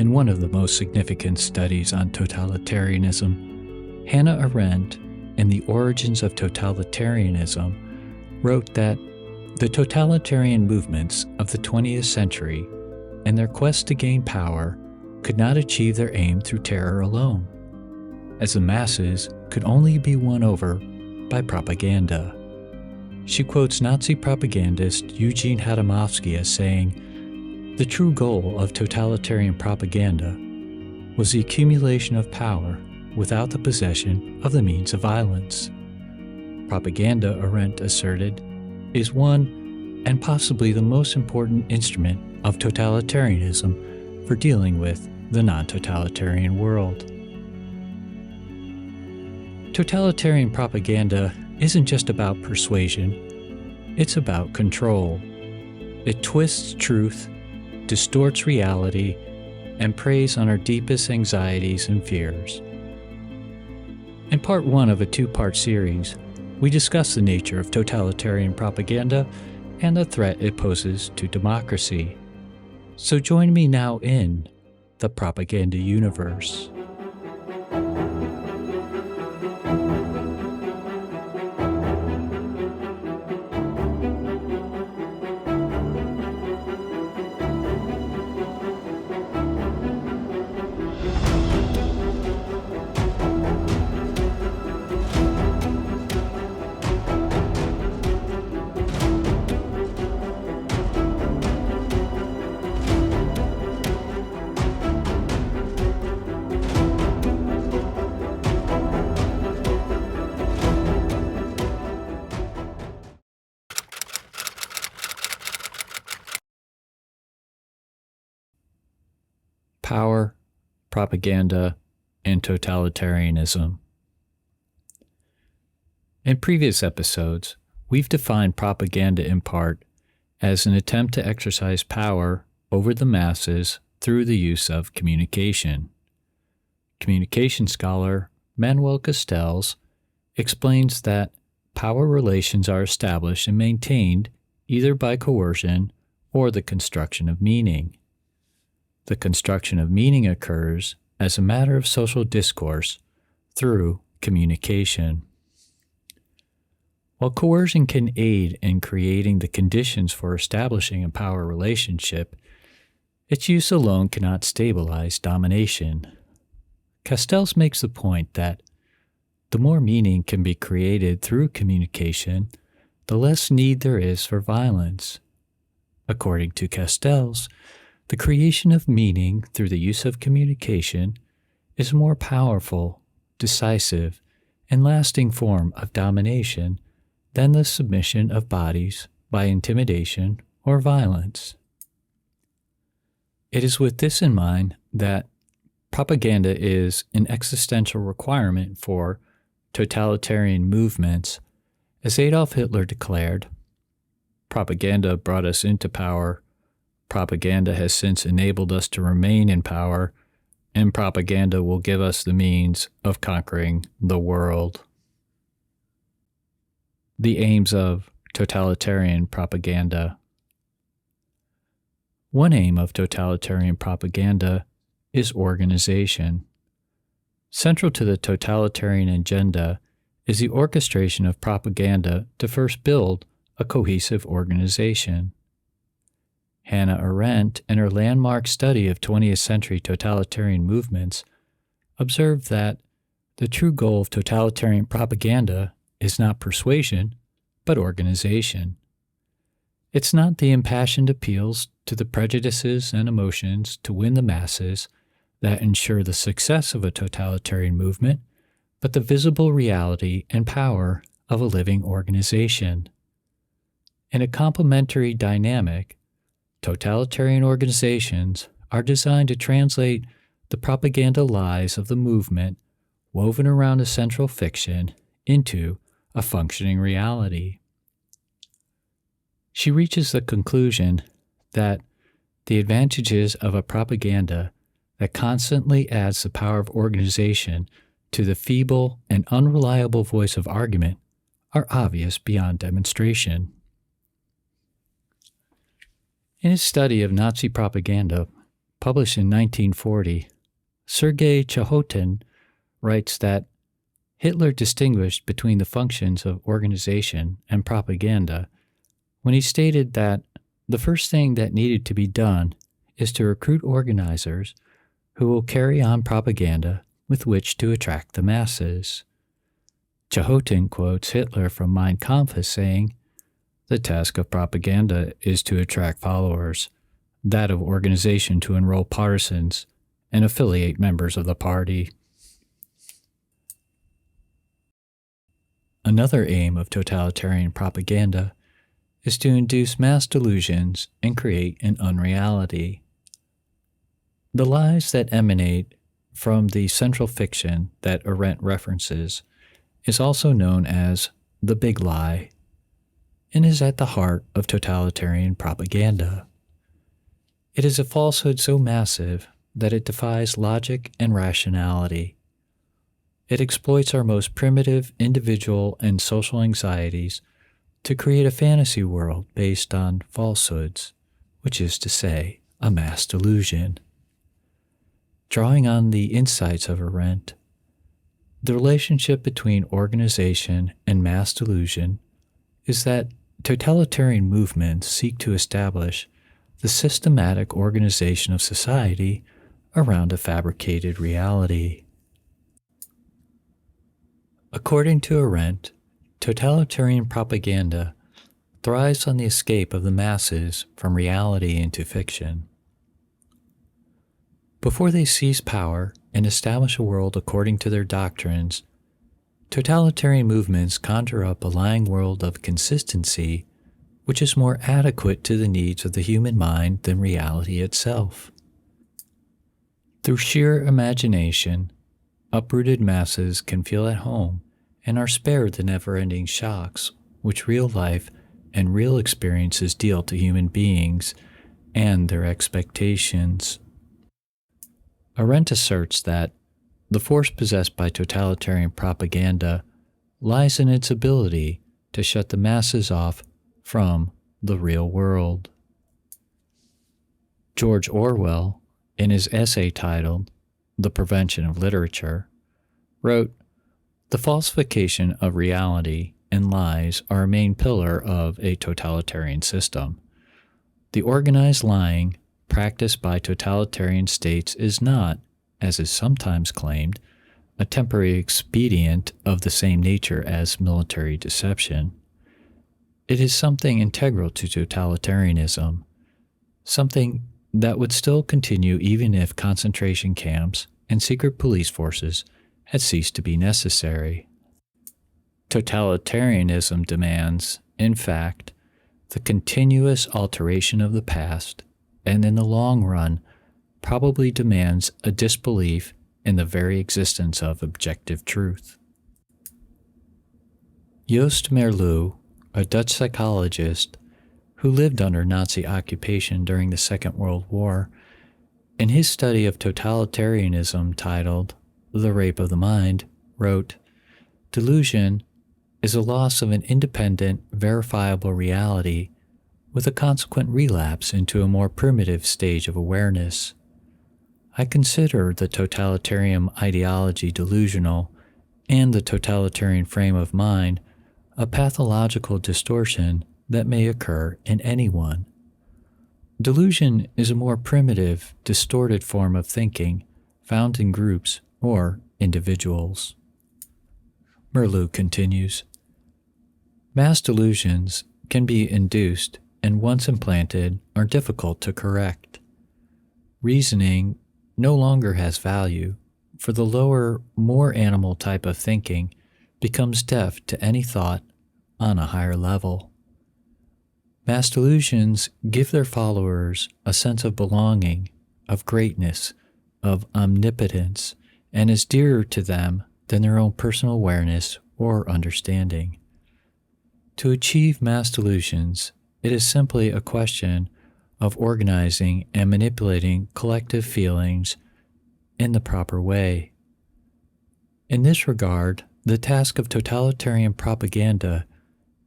In one of the most significant studies on totalitarianism, Hannah Arendt, in The Origins of Totalitarianism, wrote that the totalitarian movements of the 20th century and their quest to gain power could not achieve their aim through terror alone, as the masses could only be won over by propaganda. She quotes Nazi propagandist Eugene Hadamovsky as saying, "The true goal of totalitarian propaganda was the accumulation of power without the possession of the means of violence." Propaganda, Arendt asserted, is one and possibly the most important instrument of totalitarianism for dealing with the non-totalitarian world. Totalitarian propaganda isn't just about persuasion, it's about control. It twists truth, distorts reality, and preys on our deepest anxieties and fears. In part one of a two-part series, we discuss the nature of totalitarian propaganda and the threat it poses to democracy. So join me now in the propaganda universe. Power, propaganda, and totalitarianism. In previous episodes, we've defined propaganda in part as an attempt to exercise power over the masses through the use of communication. Communication scholar Manuel Castells explains that power relations are established and maintained either by coercion or the construction of meaning. The construction of meaning occurs as a matter of social discourse through communication. While coercion can aid in creating the conditions for establishing a power relationship, its use alone cannot stabilize domination. Castells makes the point that the more meaning can be created through communication, the less need there is for violence. According to Castells, the creation of meaning through the use of communication is a more powerful, decisive, and lasting form of domination than the submission of bodies by intimidation or violence. It is with this in mind that propaganda is an existential requirement for totalitarian movements. As Adolf Hitler declared, "Propaganda brought us into power. Propaganda has since enabled us to remain in power, and propaganda will give us the means of conquering the world." The aims of totalitarian propaganda. One aim of totalitarian propaganda is organization. Central to the totalitarian agenda is the orchestration of propaganda to first build a cohesive organization. Hannah Arendt, in her landmark study of 20th century totalitarian movements, observed that the true goal of totalitarian propaganda is not persuasion, but organization. It's not the impassioned appeals to the prejudices and emotions to win the masses that ensure the success of a totalitarian movement, but the visible reality and power of a living organization. In a complementary dynamic, totalitarian organizations are designed to translate the propaganda lies of the movement woven around a central fiction into a functioning reality. She reaches the conclusion that the advantages of a propaganda that constantly adds the power of organization to the feeble and unreliable voice of argument are obvious beyond demonstration. In his study of Nazi propaganda, published in 1940, Sergei Chahotin writes that Hitler distinguished between the functions of organization and propaganda when he stated that the first thing that needed to be done is to recruit organizers who will carry on propaganda with which to attract the masses. Chahotin quotes Hitler from Mein Kampf as saying, "The task of propaganda is to attract followers, that of organization to enroll partisans and affiliate members of the party." Another aim of totalitarian propaganda is to induce mass delusions and create an unreality. The lies that emanate from the central fiction that Arendt references is also known as the big lie, and is at the heart of totalitarian propaganda. It is a falsehood so massive that it defies logic and rationality. It exploits our most primitive individual and social anxieties to create a fantasy world based on falsehoods, which is to say, a mass delusion. Drawing on the insights of Arendt, the relationship between organization and mass delusion is that totalitarian movements seek to establish the systematic organization of society around a fabricated reality. According to Arendt, totalitarian propaganda thrives on the escape of the masses from reality into fiction. Before they seize power and establish a world according to their doctrines, totalitarian movements conjure up a lying world of consistency which is more adequate to the needs of the human mind than reality itself. Through sheer imagination, uprooted masses can feel at home and are spared the never-ending shocks which real life and real experiences deal to human beings and their expectations. Arendt asserts that the force possessed by totalitarian propaganda lies in its ability to shut the masses off from the real world. George Orwell, in his essay titled The Prevention of Literature, wrote, "The falsification of reality and lies are a main pillar of a totalitarian system. The organized lying practiced by totalitarian states is not, as is sometimes claimed, a temporary expedient of the same nature as military deception. It is something integral to totalitarianism, something that would still continue even if concentration camps and secret police forces had ceased to be necessary. Totalitarianism demands, in fact, the continuous alteration of the past, and in the long run probably demands a disbelief in the very existence of objective truth." Joost Meerloo, a Dutch psychologist who lived under Nazi occupation during the Second World War, in his study of totalitarianism titled The Rape of the Mind, wrote, "Delusion is a loss of an independent, verifiable reality with a consequent relapse into a more primitive stage of awareness. I consider the totalitarian ideology delusional and the totalitarian frame of mind a pathological distortion that may occur in anyone. Delusion is a more primitive, distorted form of thinking found in groups or individuals." Meerloo continues, "Mass delusions can be induced and once implanted are difficult to correct. Reasoning no longer has value, for the lower, more animal type of thinking becomes deaf to any thought on a higher level. Mass delusions give their followers a sense of belonging, of greatness, of omnipotence, and is dearer to them than their own personal awareness or understanding. To achieve mass delusions, it is simply a question of organizing and manipulating collective feelings in the proper way. In this regard, the task of totalitarian propaganda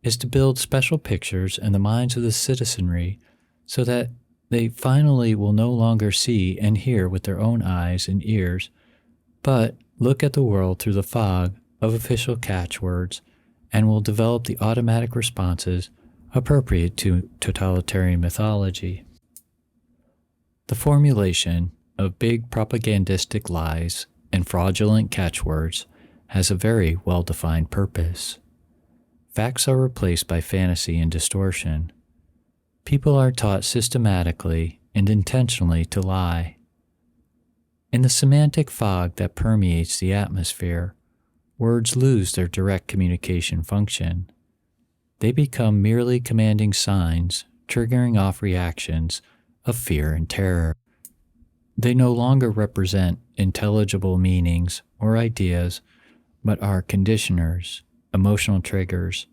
is to build special pictures in the minds of the citizenry so that They finally will no longer see and hear with their own eyes and ears, but look at the world through the fog of official catchwords and will develop the automatic responses appropriate to totalitarian mythology. The formulation of big propagandistic lies and fraudulent catchwords has a very well-defined purpose. Facts are replaced by fantasy and distortion. People are taught systematically and intentionally to lie. In the semantic fog that permeates the atmosphere, words lose their direct communication function. They become merely commanding signs, triggering off reactions of fear and terror. They no longer represent intelligible meanings or ideas, but are conditioners, emotional triggers,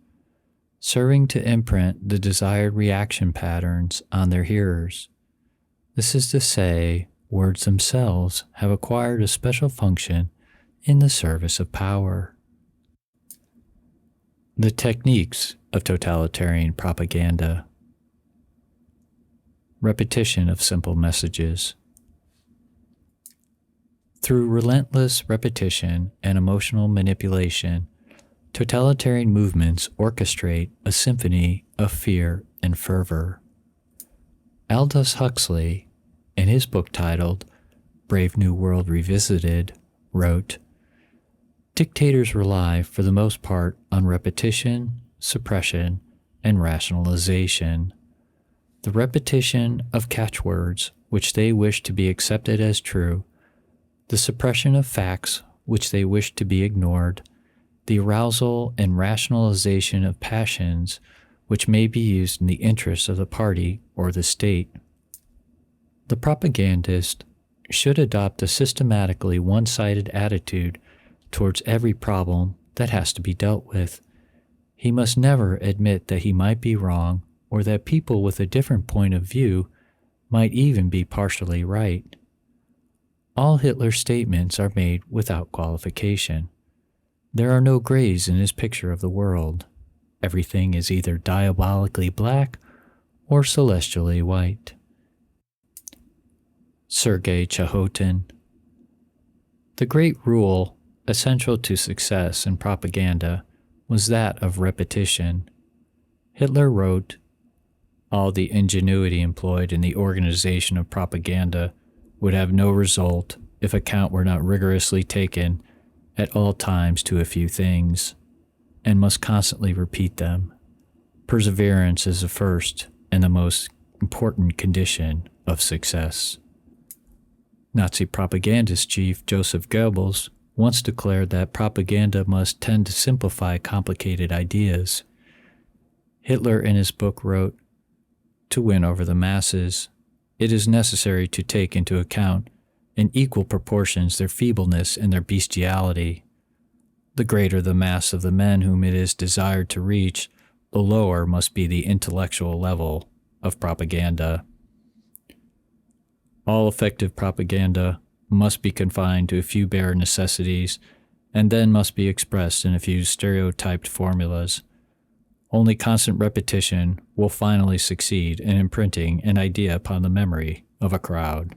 serving to imprint the desired reaction patterns on their hearers. This is to say, words themselves have acquired a special function in the service of power. The techniques of totalitarian propaganda. Repetition of simple messages. Through relentless repetition and emotional manipulation, totalitarian movements orchestrate a symphony of fear and fervor. Aldous Huxley, in his book titled Brave New World Revisited, wrote, "Dictators rely for the most part on repetition, suppression, and rationalization. The repetition of catchwords which they wish to be accepted as true, the suppression of facts which they wish to be ignored, the arousal and rationalization of passions which may be used in the interests of the party or the state. The propagandist should adopt a systematically one-sided attitude towards every problem that has to be dealt with. He must never admit that he might be wrong or that people with a different point of view might even be partially right. All Hitler's statements are made without qualification. There are no grays in his picture of the world. Everything is either diabolically black or celestially white." Sergei Chahotin. The great rule essential to success in propaganda was that of repetition. Hitler wrote, "All the ingenuity employed in the organization of propaganda would have no result if account were not rigorously taken at all times to a few things, and must constantly repeat them. Perseverance is the first and the most important condition of success." Nazi propagandist chief Joseph Goebbels once declared that propaganda must tend to simplify complicated ideas. Hitler in his book wrote, "To win over the masses, it is necessary to take into account in equal proportions their feebleness and their bestiality. The greater the mass of the men whom it is desired to reach, the lower must be the intellectual level of propaganda. All effective propaganda must be confined to a few bare necessities, and then must be expressed in a few stereotyped formulas. Only constant repetition will finally succeed in imprinting an idea upon the memory of a crowd."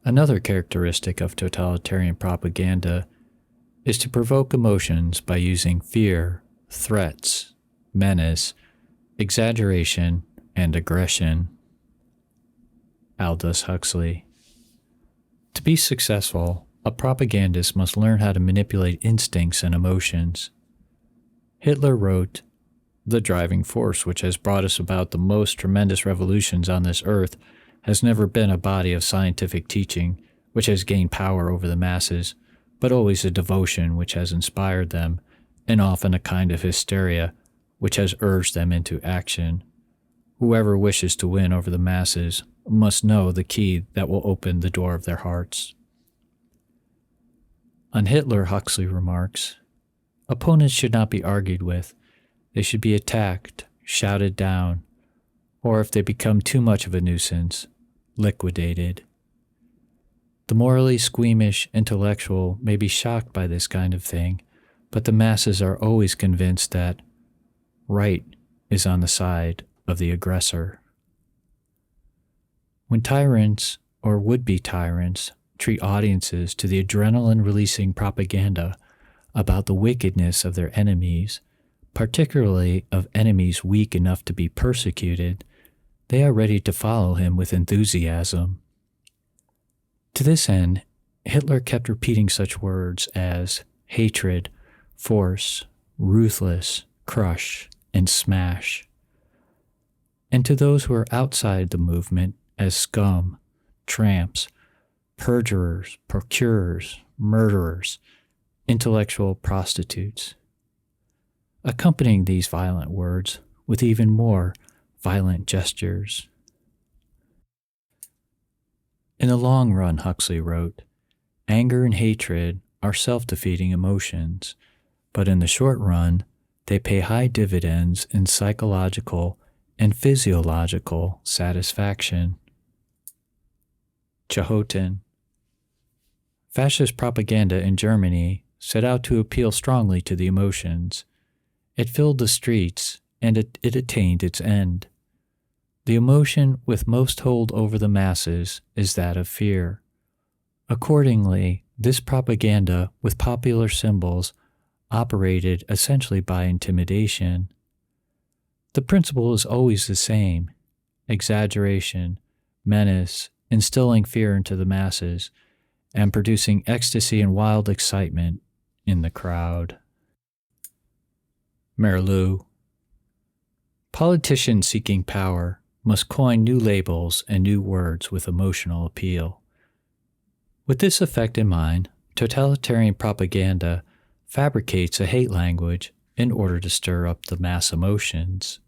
Another characteristic of totalitarian propaganda is to provoke emotions by using fear, threats, menace, exaggeration, and aggression. Aldous Huxley. To be successful, a propagandist must learn how to manipulate instincts and emotions. Hitler wrote, "The driving force which has brought us about the most tremendous revolutions on this earth has never been a body of scientific teaching which has gained power over the masses, but always a devotion which has inspired them, and often a kind of hysteria which has urged them into action. Whoever wishes to win over the masses must know the key that will open the door of their hearts." On Hitler, Huxley remarks, "Opponents should not be argued with. They should be attacked, shouted down, or if they become too much of a nuisance, liquidated. The morally squeamish intellectual may be shocked by this kind of thing, but the masses are always convinced that right is on the side of the aggressor." When tyrants or would-be tyrants treat audiences to the adrenaline-releasing propaganda about the wickedness of their enemies, particularly of enemies weak enough to be persecuted, they are ready to follow him with enthusiasm. To this end, Hitler kept repeating such words as hatred, force, ruthless, crush, and smash. And to those who are outside the movement as scum, tramps, perjurers, procurers, murderers, intellectual prostitutes. Accompanying these violent words with even more violent gestures. In the long run, Huxley wrote, anger and hatred are self-defeating emotions, but in the short run, they pay high dividends in psychological and physiological satisfaction. Jehoten. Fascist propaganda in Germany set out to appeal strongly to the emotions. It filled the streets, and it attained its end. The emotion with most hold over the masses is that of fear. Accordingly, this propaganda with popular symbols operated essentially by intimidation. The principle is always the same: exaggeration, menace, instilling fear into the masses, and producing ecstasy and wild excitement in the crowd. Peril. Politicians seeking power must coin new labels and new words with emotional appeal. With this effect in mind, totalitarian propaganda fabricates a hate language in order to stir up the mass emotions.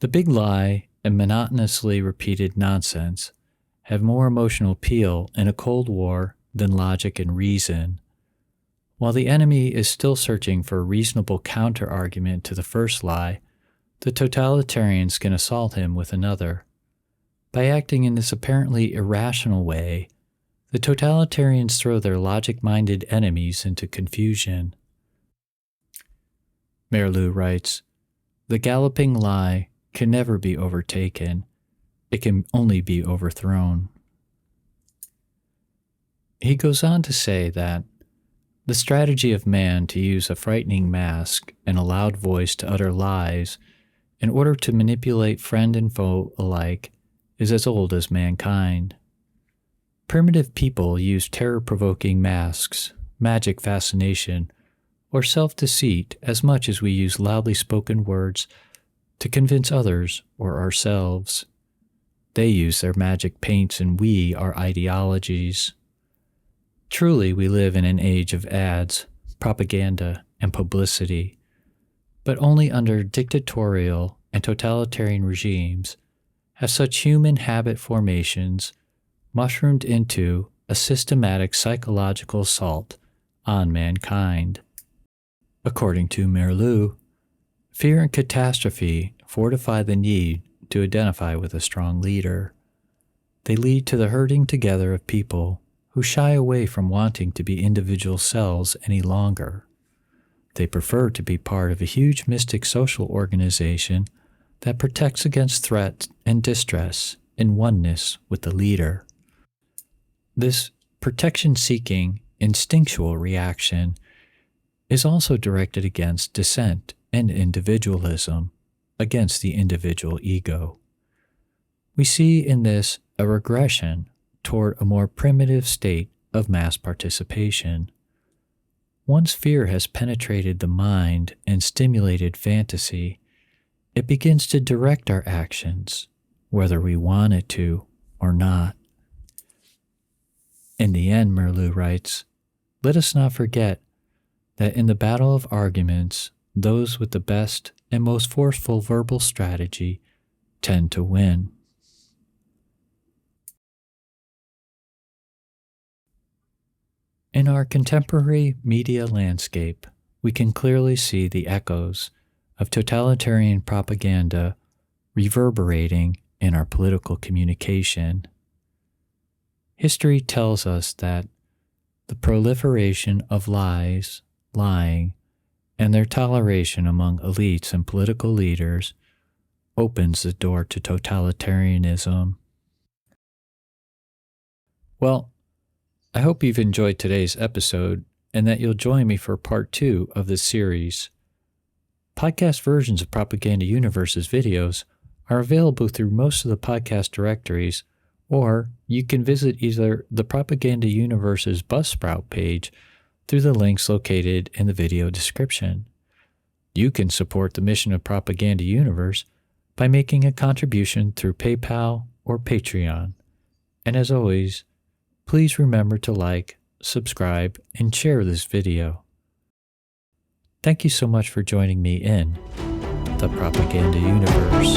The big lie and monotonously repeated nonsense have more emotional appeal in a Cold War than logic and reason. While the enemy is still searching for a reasonable counter-argument to the first lie, the totalitarians can assault him with another. By acting in this apparently irrational way, the totalitarians throw their logic-minded enemies into confusion. Peril writes, "The galloping lie can never be overtaken. It can only be overthrown." He goes on to say that the strategy of man to use a frightening mask and a loud voice to utter lies in order to manipulate friend and foe alike is as old as mankind. Primitive people used terror-provoking masks, magic fascination, or self-deceit as much as we use loudly spoken words to convince others or ourselves. They use their magic paints and we our ideologies. Truly, we live in an age of ads, propaganda, and publicity, but only under dictatorial and totalitarian regimes have such human habit formations mushroomed into a systematic psychological assault on mankind. According to Peril, fear and catastrophe fortify the need to identify with a strong leader. They lead to the herding together of people who shy away from wanting to be individual selves any longer. They prefer to be part of a huge mystic social organization that protects against threat and distress in oneness with the leader. This protection-seeking, instinctual reaction is also directed against dissent and individualism, against the individual ego. We see in this a regression toward a more primitive state of mass participation. Once fear has penetrated the mind and stimulated fantasy, it begins to direct our actions, whether we want it to or not. In the end, Peril writes, "Let us not forget that in the battle of arguments, those with the best and most forceful verbal strategy tend to win." In our contemporary media landscape, we can clearly see the echoes of totalitarian propaganda reverberating in our political communication. History tells us that the proliferation of lies, lying, and their toleration among elites and political leaders opens the door to totalitarianism. Well, I hope you've enjoyed today's episode and that you'll join me for part 2 of this series. Podcast versions of Propaganda Universe's videos are available through most of the podcast directories, or you can visit either the Propaganda Universe's Buzzsprout page through the links located in the video description. You can support the mission of Propaganda Universe by making a contribution through PayPal or Patreon. And as always, please remember to like, subscribe, and share this video. Thank you so much for joining me in the Propaganda Universe.